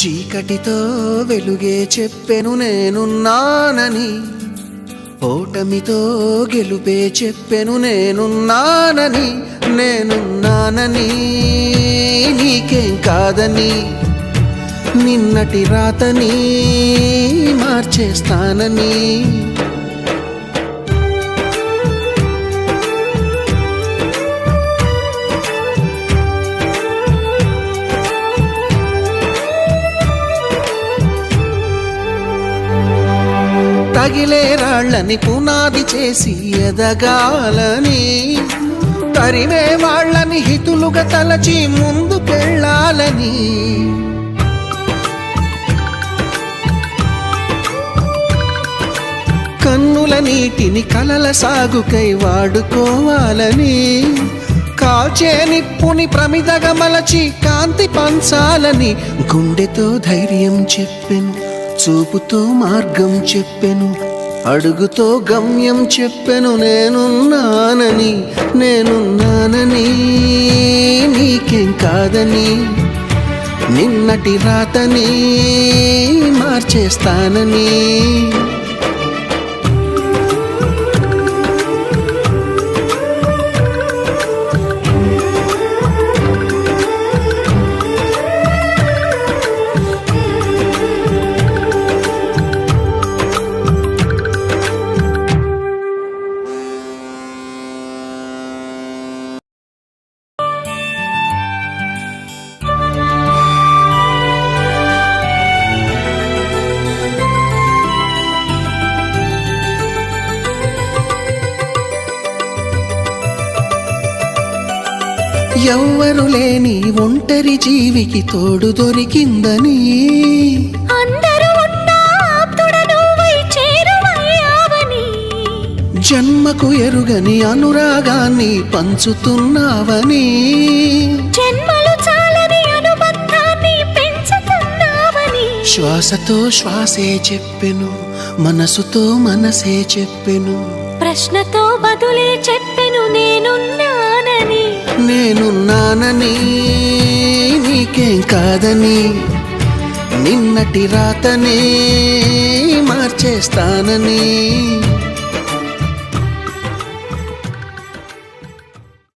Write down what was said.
చీకటితో వెలుగే చెప్పెను నేనున్నానని, ఓటమితో గెలుపే చెప్పెను నేనున్నానని. నేనున్నానని నీకేం కాదని, నిన్నటి రాతని మార్చేస్తానని. తగిలే రాళ్ళని పునాది చేసి ఎదగాలని, తరిమే వాళ్ళని హితులుగా తలచి ముందుకెళ్ళాలని. కన్నుల నీటిని కలల సాగుకై వాడుకోవాలని, కాల్చే నిప్పుని ప్రమిదగా మలచి కాంతి పంచాలని. గుండెతో ధైర్యం చెప్పెను, చూపుతో మార్గం చెప్పెను, అడుగుతో గమ్యం చెప్పెను నేనున్నానని. నేనున్నానని నీకేం కాదని, నిన్నటి రాతని మార్చేస్తానని. ఎవ్వరు లేని ఒంటరి జీవికి తోడు దొరికిందని, అందరూ ఉన్నా ఆప్తుడ నువ్వై చేరువయ్యావని. జన్మకు ఎరుగని అనురాగాన్ని పంచుతున్నావని, జన్మలు చాలని అనుబంధాన్ని పెంచుతున్నావని. శ్వాసతో శ్వాసే చెప్పెను, మనసుతో మనసే చెప్పెను, ప్రశ్నతో బదులే చెప్పెను నేనున్నానని. నేనున్నానని నీకేం కాదని, నిన్నటి రాతనే మార్చేస్తానని.